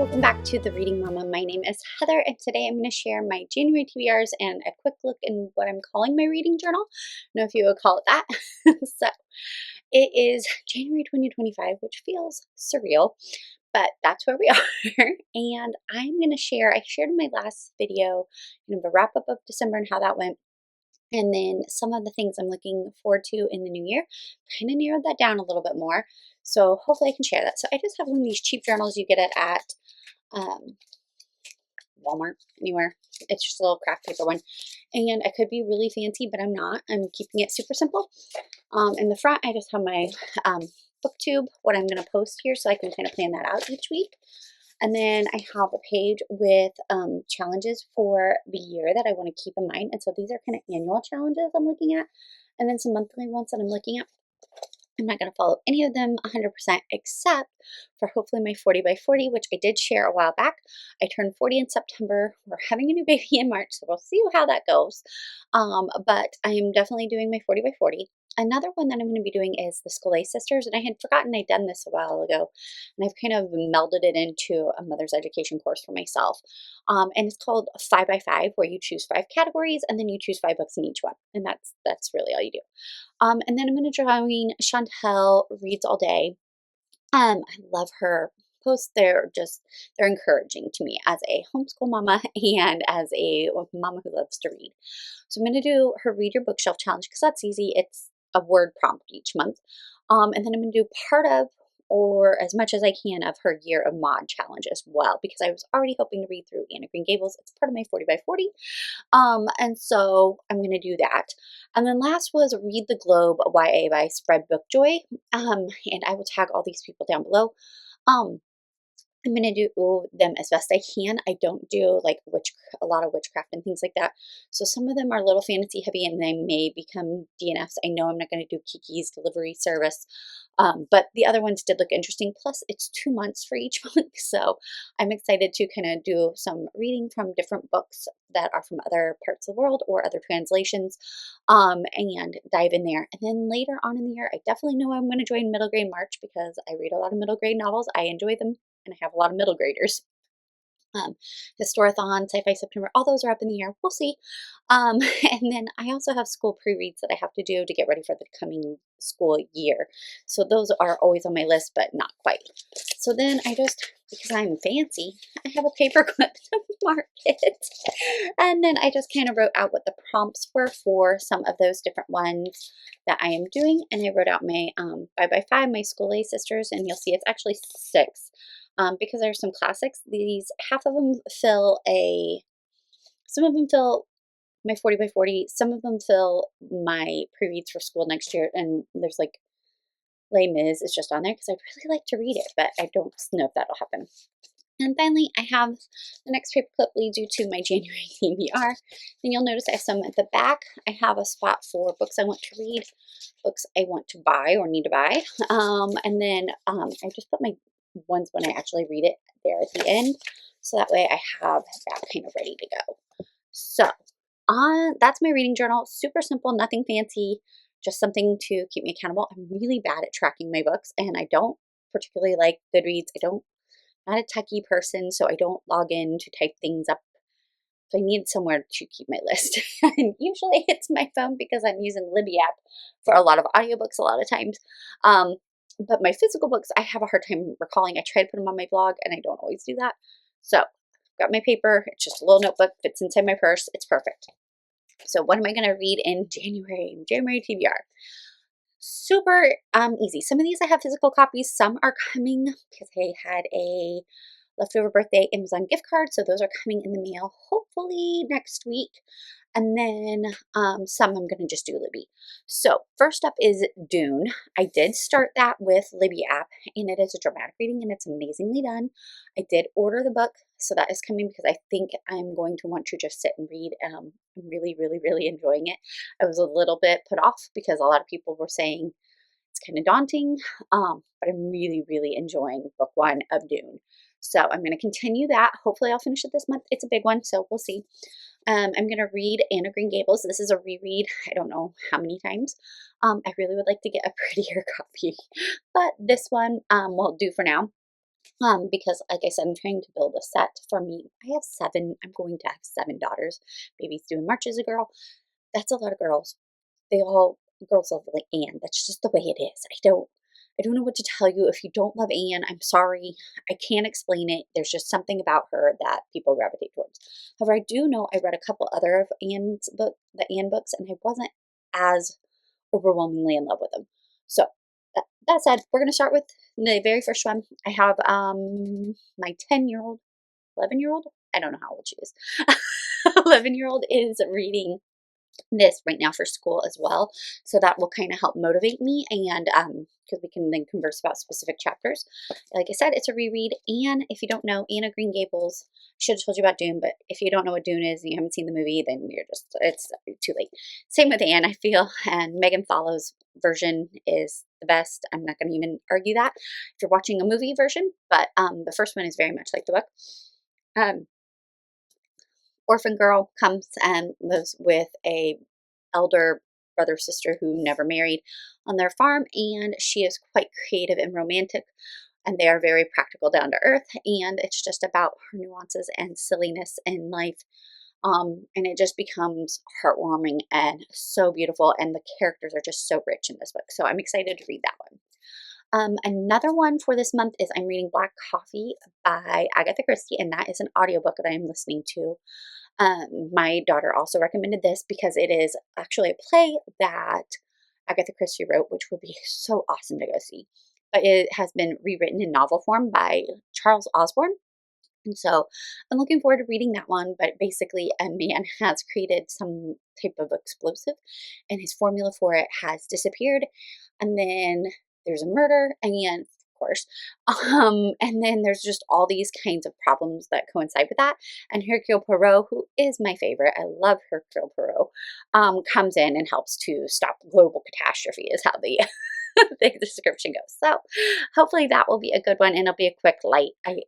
welcome back to The Reading Mama. My name is Heather, and today I'm going to share my January TBRs and a quick look in what I'm calling my reading journal. I don't know if you would call it that. So it is January 2025, which feels surreal, but that's where we are. And I'm going to share, I shared in my last video, the wrap up of December and how that went. And then some of the things I'm looking forward to in the new year, kind of narrowed that down a little bit more. So hopefully I can share that. So I just have one of these cheap journals you get it at um, Walmart, anywhere. It's just a little craft paper one. And I could be really fancy, but I'm not. I'm keeping it super simple. In the front, I just have my booktube, what I'm going to post here so I can kind of plan that out each week. And then I have a page with challenges for the year that I want to keep in mind. And so these are kind of annual challenges I'm looking at. And then some monthly ones that I'm looking at. I'm not going to follow any of them 100% except for hopefully my 40 by 40, which I did share a while back. I turned 40 in September. We're having a new baby in March, so we'll see how that goes. But I am definitely doing my 40 by 40. Another one that I'm going to be doing is the School Sisters, and I had forgotten I'd done this a while ago, and I've kind of melded it into a mother's education course for myself. And it's called 5 by 5, where you choose 5 categories, and then you choose 5 books in each one, and that's really all you do. And then I'm going to join Chantel Reads All Day. I love her posts. They're encouraging to me as a homeschool mama and as a mama who loves to read. So I'm going to do her Read Your Bookshelf Challenge because that's easy. It's a word prompt each month. And then I'm going to do part of or as much as I can of her Year of Mod challenge as well, because I was already hoping to read through Anne of Green Gables. It's part of my 40 by 40. And so I'm going to do that. And then last was Read the Globe YA by Spread Book Joy. And I will tag all these people down below. I'm going to do them as best I can. I don't do like a lot of witchcraft and things like that. So some of them are a little fantasy heavy and they may become DNFs. I know I'm not going to do Kiki's delivery service. But the other ones did look interesting. Plus it's 2 months for each month. So I'm excited to kind of do some reading from different books that are from other parts of the world or other translations, and dive in there. And then later on in the year, I definitely know I'm going to join Middle Grade March because I read a lot of middle grade novels. I enjoy them. And I have a lot of middle graders. Historathon, Sci-Fi September, all those are up in the air. We'll see. And then I also have school pre-reads that I have to do to get ready for the coming school year. So those are always on my list, but not quite. So then because I'm fancy, I have a paper clip to mark it. And then I just kind of wrote out what the prompts were for some of those different ones that I am doing. And I wrote out my 5 by 5, my School Sisters, and you'll see it's actually 6. Because there's some classics. Half of them some of them fill my 40 by 40, some of them fill my pre-reads for school next year, and there's like Les Mis is just on there because I'd really like to read it, but I don't know if that'll happen. And finally, I have the next paper clip leads you to my January TBR. Then you'll notice I have some at the back. I have a spot for books I want to read, books I want to buy or need to buy. And then I just put my ones when I actually read it there at the end. So that way I have that kind of ready to go. So that's my reading journal. Super simple, nothing fancy, just something to keep me accountable. I'm really bad at tracking my books and I don't particularly like Goodreads. I'm not a techie person, so I don't log in to type things up. So I need somewhere to keep my list. And usually it's my phone because I'm using Libby app for a lot of audiobooks a lot of times. But my physical books, I have a hard time recalling. I try to put them on my blog, and I don't always do that. So I've got my paper. It's just a little notebook. Fits inside my purse. It's perfect. So what am I going to read in January? January TBR. Super easy. Some of these I have physical copies. Some are coming because I had a leftover birthday Amazon gift card. So those are coming in the mail hopefully next week. And then some I'm going to just do Libby. So first up is Dune. I did start that with Libby app, and it is a dramatic reading, and it's amazingly done. I did order the book, so that is coming because I think I'm going to want to just sit and read. I'm really, really, really enjoying it. I was a little bit put off because a lot of people were saying it's kind of daunting, but I'm really, really enjoying book 1 of Dune. So I'm going to continue that. Hopefully I'll finish it this month. It's a big one, so we'll see. I'm going to read Anne of Green Gables. This is a reread. I don't know how many times. I really would like to get a prettier copy, but this one will do for now. Because like I said, I'm trying to build a set for me. I have seven, I'm going to have seven daughters. Baby's due in March as a girl. That's a lot of girls. They all girls love like Anne. That's just the way it is. I don't know what to tell you. If you don't love Anne, I'm sorry. I can't explain it. There's just something about her that people gravitate towards. However, I do know I read a couple other of the Anne books, and I wasn't as overwhelmingly in love with them. So that said, we're gonna start with the very first one. I have my 10-year-old, 11-year-old. I don't know how old she is. 11-year-old is reading this right now for school as well, so that will kind of help motivate me, and because we can then converse about specific chapters. Like I said, it's a reread. And if you don't know, Anna Green Gables, I should have told you about Dune, but if you don't know what Dune is and you haven't seen the movie, then it's too late. Same with Anne, I feel, and Megan Follow's version is the best. I'm not going to even argue that if you're watching a movie version, but the first one is very much like the book. um Orphan girl comes and lives with a elder brother sister who never married on their farm, and she is quite creative and romantic, and they are very practical, down to earth, and it's just about her nuances and silliness in life. And it just becomes heartwarming and so beautiful, and the characters are just so rich in this book, so I'm excited to read that one. Another one for this month is I'm reading Black Coffee by Agatha Christie, and that is an audiobook that I'm listening to. My daughter also recommended this because it is actually a play that Agatha Christie wrote, which would be so awesome to go see. But it has been rewritten in novel form by Charles Osborne. And so I'm looking forward to reading that one. But basically, a man has created some type of explosive, and his formula for it has disappeared. And then there's a murder, and of course, and then there's just all these kinds of problems that coincide with that. And Hercule Poirot, who is my favorite, I love Hercule Poirot, comes in and helps to stop global catastrophe, is how the the description goes. So hopefully that will be a good one, and it'll be a quick light. I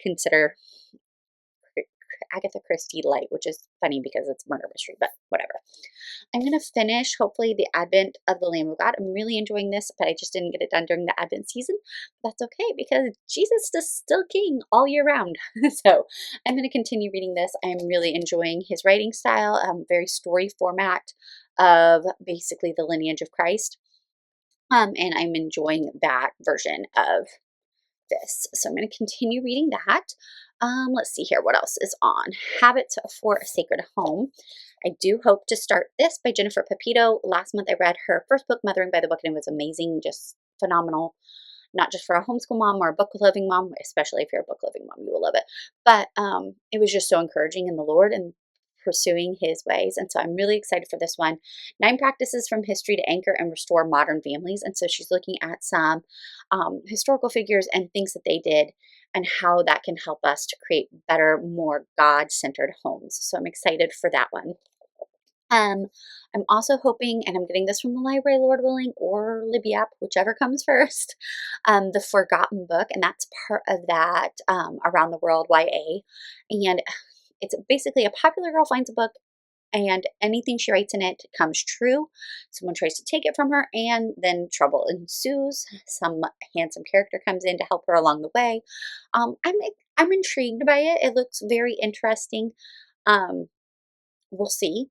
consider Agatha Christie light, which is funny because it's murder mystery, but whatever. I'm going to finish, hopefully, the Advent of the Lamb of God. I'm really enjoying this, but I just didn't get it done during the Advent season. That's okay, because Jesus is still king all year round. So I'm going to continue reading this. I'm really enjoying his writing style, very story format of basically the lineage of Christ. And I'm enjoying that version of this. So I'm going to continue reading that. Let's see here. What else is on? Habits for a Sacred Home. I do hope to start this by Jennifer Pepito. Last month I read her first book, Mothering by the Book, and it was amazing, just phenomenal. Not just for a homeschool mom or a book loving mom, especially if you're a book loving mom, you will love it. But it was just so encouraging in the Lord and pursuing his ways. And so I'm really excited for this one. 9 practices from history to anchor and restore modern families. And so she's looking at some historical figures and things that they did, and how that can help us to create better, more God-centered homes. So I'm excited for that one. I'm also hoping, and I'm getting this from the library, Lord willing, or Libby app, whichever comes first, the Forgotten Book, and that's part of that Around the World YA. And it's basically a popular girl finds a book, and anything she writes in it comes true. Someone tries to take it from her, and then trouble ensues. Some handsome character comes in to help her along the way. I'm intrigued by it. It looks very interesting. We'll see.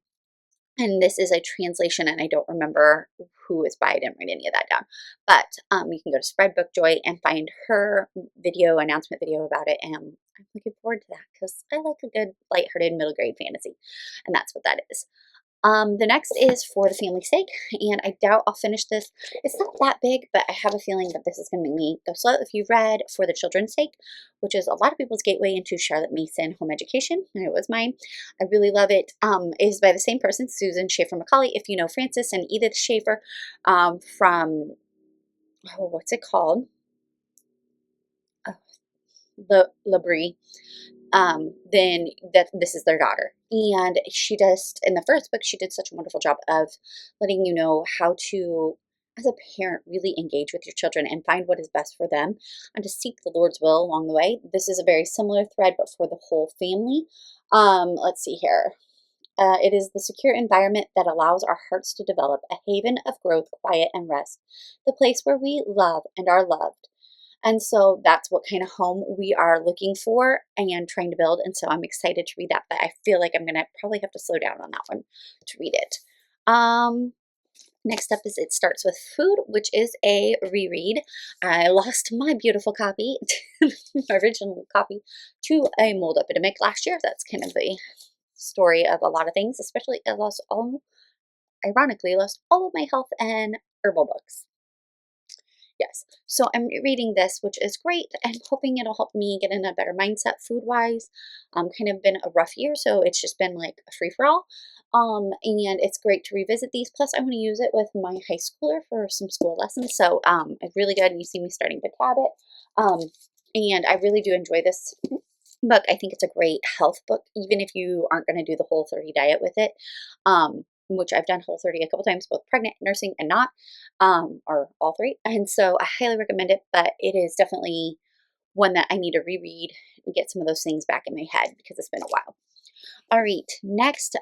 And this is a translation, and I don't remember who is by. I didn't write any of that down. But you can go to Spread Book Joy and find her announcement video about it. And I'm looking forward to that because I like a good, lighthearted middle grade fantasy. And that's what that is. The next is For the Family's Sake, and I doubt I'll finish this. It's not that big, but I have a feeling that this is going to make me go slow. If you read For the Children's Sake, which is a lot of people's gateway into Charlotte Mason home education, and it was mine, I really love it. It is by the same person, Susan Schaefer Macaulay. If you know Frances and Edith Schaefer from, what's it called? Labrie. Then this is their daughter. And she just, in the first book, she did such a wonderful job of letting you know how to, as a parent, really engage with your children and find what is best for them and to seek the Lord's will along the way. This is a very similar thread, but for the whole family. Let's see here. It is the secure environment that allows our hearts to develop, a haven of growth, quiet, and rest, the place where we love and are loved. And so that's what kind of home we are looking for and trying to build. And so I'm excited to read that, but I feel like I'm going to probably have to slow down on that one to read it. Um, Next up is It Starts With Food, which is a reread. I lost my beautiful copy, my original copy, to a mold epidemic last year. That's kind of the story of a lot of things, especially I lost all, ironically, lost all of my health and herbal books. Yes. So I'm reading this, which is great. I'm hoping it'll help me get in a better mindset food wise. Kind of been a rough year, so it's just been like a free for all. And it's great to revisit these. Plus, I want to use it with my high schooler for some school lessons. So it's really good. And you see me starting to tab it. And I really do enjoy this book. I think it's a great health book, even if you aren't going to do the Whole30 diet with it. Which I've done Whole30 a couple times, both pregnant, nursing, and not, or all three. And so I highly recommend it, but it is definitely one that I need to reread and get some of those things back in my head because it's been a while. All right, next,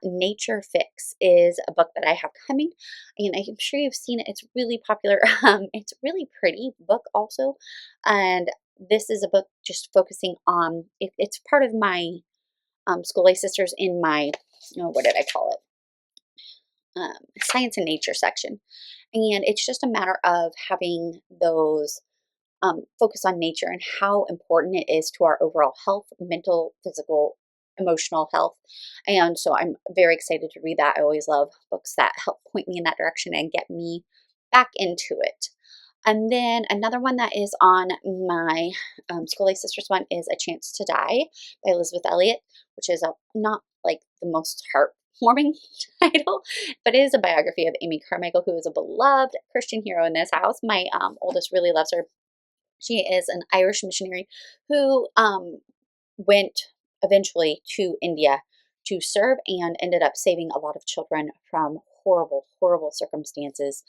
Nature Fix is a book that I have coming, and I'm sure you've seen it. It's really popular. It's a really pretty book also, and this is a book just focusing on, it's part of my School Life Sisters in my, what did I call it? Science and nature section. And it's just a matter of having those focus on nature and how important it is to our overall health, mental, physical, emotional health. And so I'm very excited to read that. I always love books that help point me in that direction and get me back into it. And then another one that is on my School Life Sisters one is A Chance to Die by Elizabeth Elliot, which is not like the most heartwarming title, but it is a biography of Amy Carmichael, who is a beloved Christian hero in this house. My oldest really loves her. She is an Irish missionary who went eventually to India to serve and ended up saving a lot of children from horrible, horrible circumstances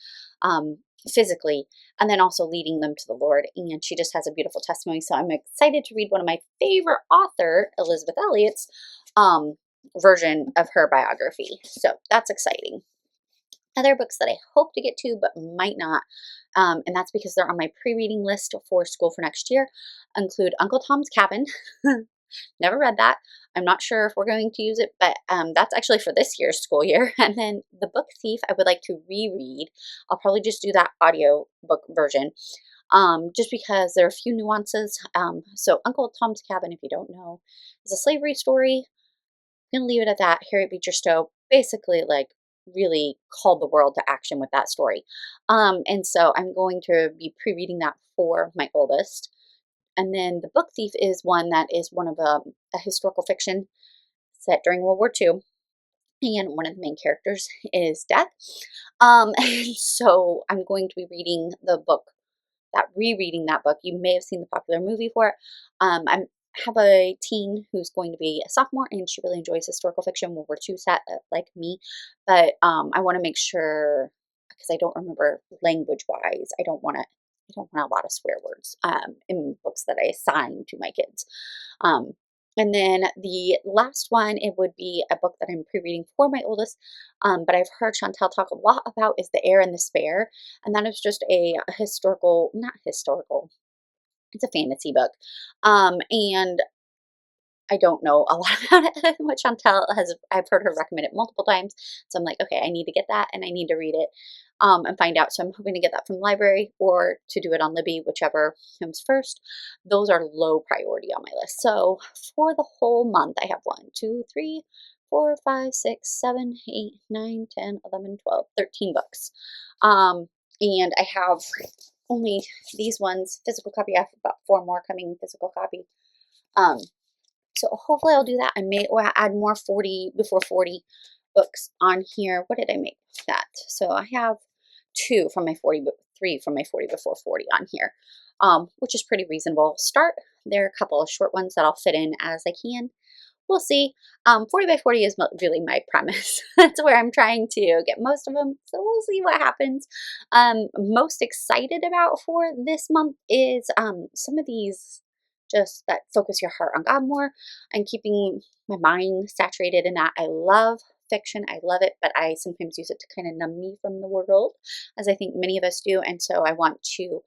physically, and then also leading them to the Lord. And she just has a beautiful testimony. So I'm excited to read one of my favorite author, Elizabeth Elliot's version of her biography. So that's exciting. Other books that I hope to get to but might not, and that's because they're on my pre-reading list for school for next year, include Uncle Tom's Cabin. Never read that. I'm not sure if we're going to use it, but that's actually for this year's school year. And then The Book Thief, I would like to reread. I'll probably just do that audio book version, just because there are a few nuances. So Uncle Tom's Cabin, if you don't know, is a slavery story. I'm going to leave it at that. Harriet Beecher Stowe basically like really called the world to action with that story. And so I'm going to be pre-reading that for my oldest. And then The Book Thief is one that is one of a historical fiction set during World War II. And one of the main characters is death. And so I'm going to be reading the book, rereading that book. You may have seen the popular movie for it. I have a teen who's going to be a sophomore, and she really enjoys historical fiction, World War II set, like me. But I want to make sure, because I don't remember language wise, I don't want a lot of swear words in books that I assign to my kids. And then the last one, it would be a book that I'm pre-reading for my oldest, but I've heard Chantel talk a lot about, is The Heir and the Spare. And that is just a historical, not historical, it's a fantasy book. And I don't know a lot about it other than what Chantel has. I've heard her recommend it multiple times. So I'm like, okay, I need to get that and I need to read it and find out. So I'm hoping to get that from the library or to do it on Libby, whichever comes first. Those are low priority on my list. So for the whole month, I have 1, 2, 3, 4, 5, 6, 7, 8, 9, 10, 11, 12, 13 books. And I have only these ones physical copy. I have about 4 more coming physical copy. So hopefully I'll do that. I may or add more 40 before 40 books on here. What did I make that? So I have 2 from my 40, 3 from my 40 before 40 on here, which is pretty reasonable start. There are a couple of short ones that I'll fit in as I can. We'll see. 40 by 40 is really my premise. That's where I'm trying to get most of them. So we'll see what happens. Most excited about for this month is some of these just that focus your heart on God more and keeping my mind saturated in that. I love fiction. I love it, but I sometimes use it to kind of numb me from the world, as I think many of us do. And so I want to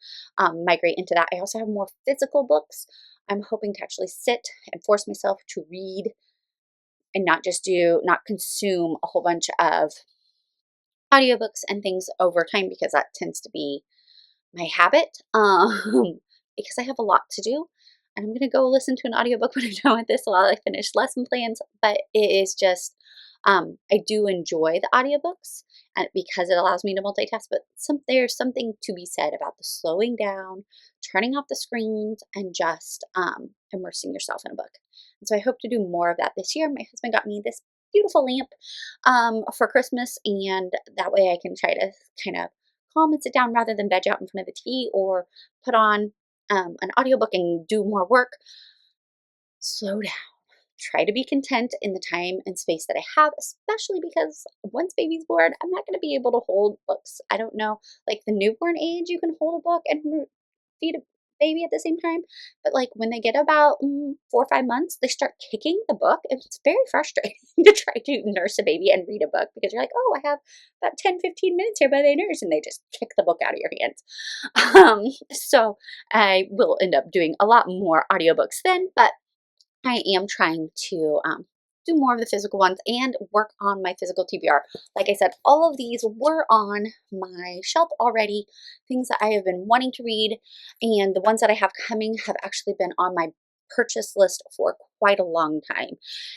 migrate into that. I also have more physical books. I'm hoping to actually sit and force myself to read and not consume a whole bunch of audiobooks and things over time, because that tends to be my habit, because I have a lot to do. And I'm going to go listen to an audiobook when I'm done with this while I finish lesson plans. But it is just, I do enjoy the audiobooks and because it allows me to multitask. But there's something to be said about the slowing down, turning off the screens, and just immersing yourself in a book. And so I hope to do more of that this year. My husband got me this beautiful lamp for Christmas, and that way I can try to kind of calm and sit down rather than veg out in front of the TV or put on an audiobook and do more work. Slow down. Try to be content in the time and space that I have, especially because once baby's born, I'm not going to be able to hold books. I don't know, like the newborn age, you can hold a book and feed a baby at the same time. But like when they get about 4 or 5 months, they start kicking the book. It's very frustrating to try to nurse a baby and read a book because you're like, oh, I have about 10-15 minutes here by the nurse, and they just kick the book out of your hands. So I will end up doing a lot more audiobooks then, but I am trying to do more of the physical ones and work on my physical TBR. Like I said, all of these were on my shelf already, things that I have been wanting to read, and the ones that I have coming have actually been on my purchase list for quite a long time.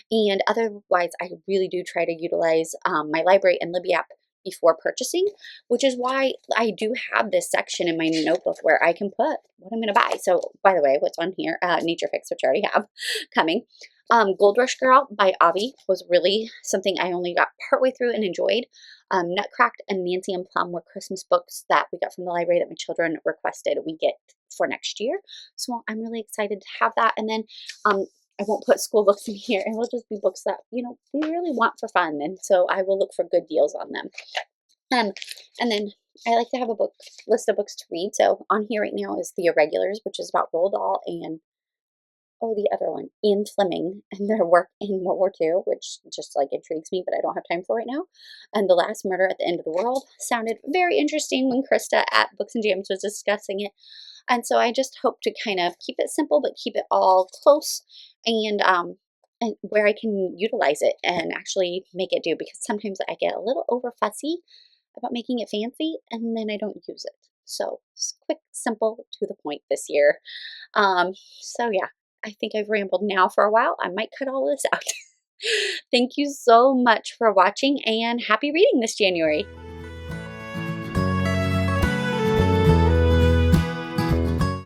And otherwise, I really do try to utilize my library and Libby app before purchasing, which is why I do have this section in my notebook where I can put what I'm going to buy. So, by the way, what's on here? Nature Fix, which I already have coming. Gold Rush Girl by Avi was really something I only got partway through and enjoyed. Nutcracked and Nancy and Plum were Christmas books that we got from the library that my children requested we get for next year. So I'm really excited to have that. And then I won't put school books in here, and it'll just be books that, we really want for fun. And so I will look for good deals on them. And then I like to have a list of books to read. So on here right now is The Irregulars, which is about Roald Dahl and the other one, Ian Fleming, and their work in World War II, which just like intrigues me, but I don't have time for right now. And The Last Murder at the End of the World sounded very interesting when Krista at Books and Jams was discussing it. And so I just hope to kind of keep it simple, but keep it all close and where I can utilize it and actually make it do, because sometimes I get a little over fussy about making it fancy and then I don't use it. So quick, simple, to the point this year. So yeah, I think I've rambled now for a while. I might cut all this out. Thank you so much for watching, and happy reading this January.